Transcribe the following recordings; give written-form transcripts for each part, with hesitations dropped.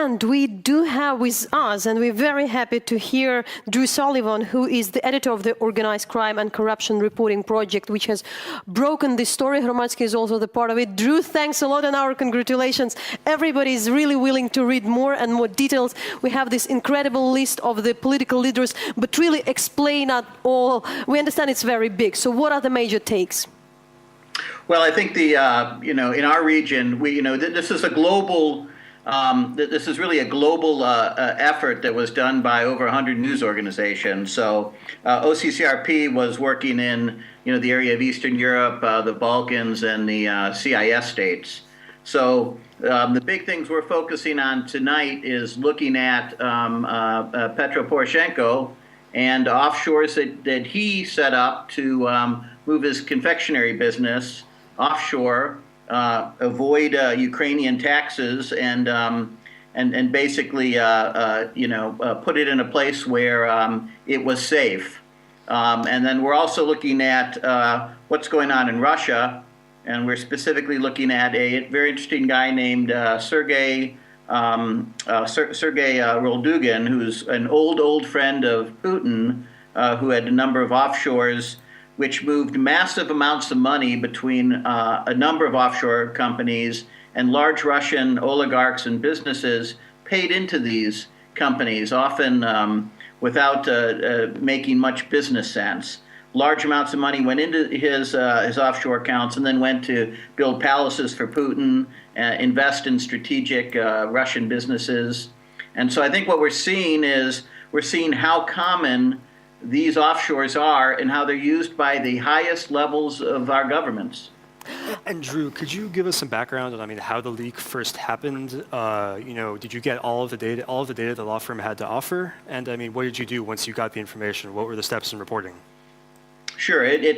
And we do have with us, and we're very happy to hear Drew Sullivan, who is the editor of the Organized Crime and Corruption Reporting Project, which has broken this story. Hromadske is also the part of it. Drew, thanks a lot and our congratulations. Everybody is really willing to read more and more details. We have this incredible list of the political leaders, but really explain it all. We understand it's very big. So what are the major takes? Well, I think the, in our region, this is a global, this is really a global effort that was done by over 100 news organizations. So OCCRP was working in, the area of Eastern Europe, the Balkans, and the CIS states. So the big things we're focusing on tonight is looking at Petro Poroshenko and offshores that he set up to move his confectionery business offshore, avoid Ukrainian taxes, and basically put it in a place where it was safe. And then we're also looking at what's going on in Russia, and we're specifically looking at a very interesting guy named Sergei Roldugin, who's an old friend of Putin, who had a number of offshores, which moved massive amounts of money between a number of offshore companies, and large Russian oligarchs and businesses paid into these companies, often without making much business sense. Large amounts of money went into his offshore accounts and then went to build palaces for Putin, invest in strategic Russian businesses. And so I think what we're seeing is how common these offshores are and how they're used by the highest levels of our governments. And Drew, could you give us some background on, how the leak first happened? Did you get all of the data the law firm had to offer? And what did you do once you got the information? What were the steps in reporting? Sure. The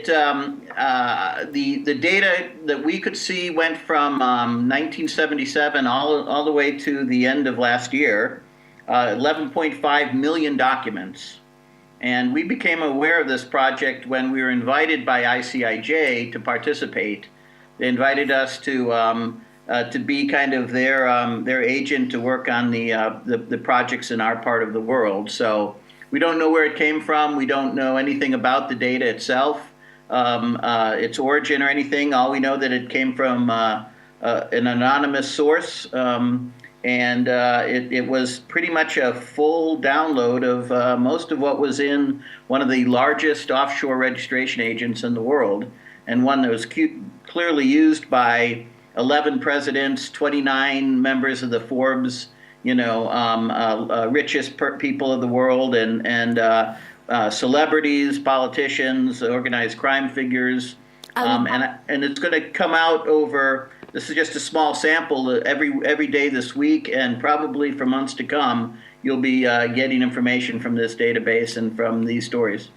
data that we could see went from 1977 all the way to the end of last year, 11.5 million documents. And we became aware of this project when we were invited by ICIJ to participate. They invited us to be kind of their agent to work on the projects in our part of the world. So we don't know where it came from. We don't know anything about the data itself, its origin or anything. All we know that it came from an anonymous source. And it was pretty much a full download of most of what was in one of the largest offshore registration agents in the world, and one that was clearly used by 11 presidents, 29 members of the Forbes, richest people of the world, and celebrities, politicians, organized crime figures, and it's going to come out over. This is just a small sample. Every day this week, and probably for months to come, you'll be getting information from this database and from these stories.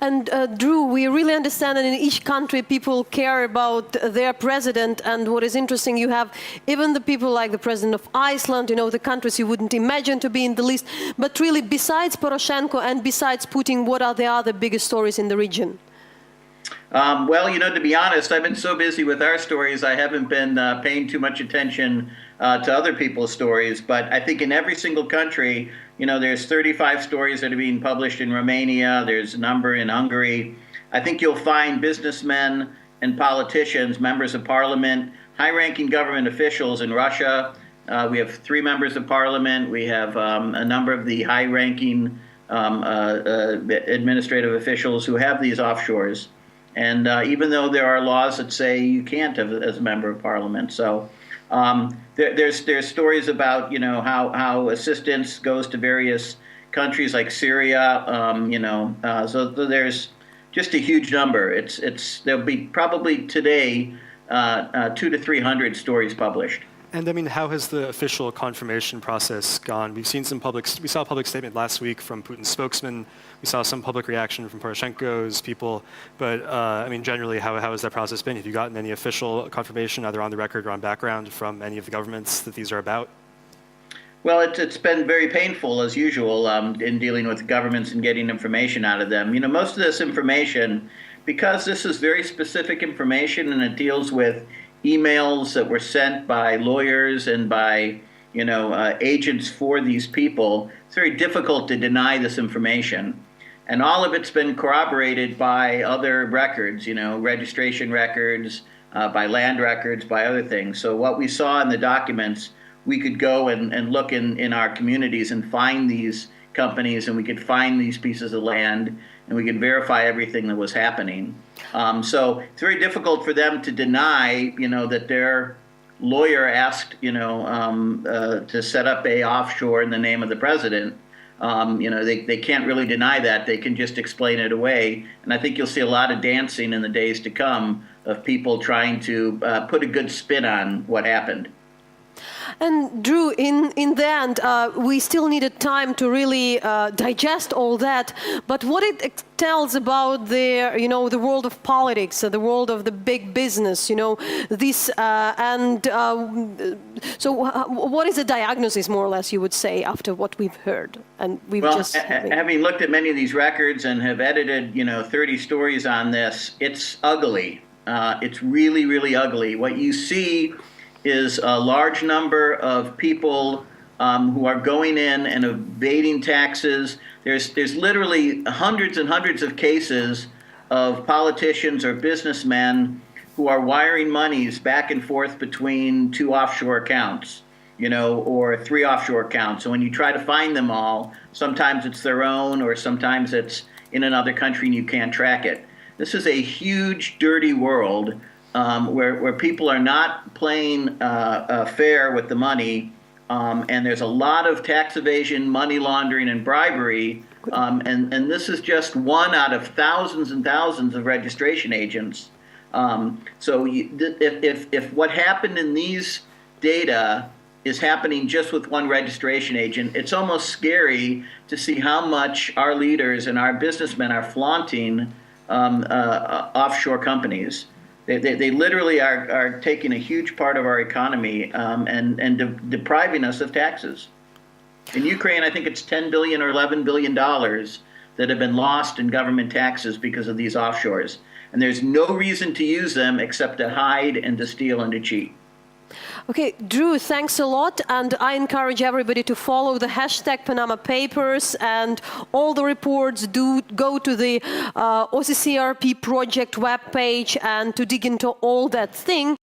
And Drew, we really understand that in each country people care about their president, and what is interesting, you have even the people like the president of Iceland, the countries you wouldn't imagine to be in the list. But really, besides Poroshenko and besides Putin, what are the other biggest stories in the region? Well, to be honest, I've been so busy with our stories, I haven't been paying too much attention to other people's stories. But I think in every single country, there's 35 stories that are being published in Romania. There's a number in Hungary. I think you'll find businessmen and politicians, members of parliament, high-ranking government officials in Russia. We have 3 members of parliament. We have a number of the high-ranking administrative officials who have these offshores. And even though there are laws that say you can't as a member of parliament. So there's stories about, how assistance goes to various countries like Syria, so there's just a huge number. There'll be probably today 200 to 300 stories published. And how has the official confirmation process gone? We saw a public statement last week from Putin's spokesman. We saw some public reaction from Poroshenko's people. But generally, how has that process been? Have you gotten any official confirmation, either on the record or on background, from any of the governments that these are about? Well, it's been very painful, as usual, in dealing with governments and getting information out of them. Most of this information, because this is very specific information and it deals with emails that were sent by lawyers and by agents for these people, it's very difficult to deny this information. And all of it's been corroborated by other records, registration records, by land records, by other things. So what we saw in the documents, we could go and look in our communities and find these companies, and we could find these pieces of land, and we could verify everything that was happening. So it's very difficult for them to deny, that their lawyer asked, to set up a offshore in the name of the president. They can't really deny that. They can just explain it away. And I think you'll see a lot of dancing in the days to come of people trying to put a good spin on what happened. And Drew, in the end, we still needed time to really digest all that. But what it tells about the world of politics, the world of the big business, so what is the diagnosis, more or less, you would say, after what we've heard and we've just having looked at many of these records and have edited 30 stories on this, it's ugly. It's really, really ugly. What you see is a large number of people who are going in and evading taxes. There's literally hundreds and hundreds of cases of politicians or businessmen who are wiring monies back and forth between 2 offshore accounts, or 3 offshore accounts. So when you try to find them all, sometimes it's their own, or sometimes it's in another country and you can't track it. This is a huge, dirty world. Where people are not playing fair with the money, and there's a lot of tax evasion, money laundering, and bribery, and this is just one out of thousands and thousands of registration agents. So if what happened in these data is happening just with one registration agent, it's almost scary to see how much our leaders and our businessmen are flaunting offshore companies. They literally are taking a huge part of our economy and depriving us of taxes. In Ukraine, I think it's $10 billion or $11 billion that have been lost in government taxes because of these offshores. And there's no reason to use them except to hide and to steal and to cheat. Okay, Drew, thanks a lot. And I encourage everybody to follow the hashtag Panama Papers and all the reports. Do go to the OCCRP project webpage and to dig into all that thing.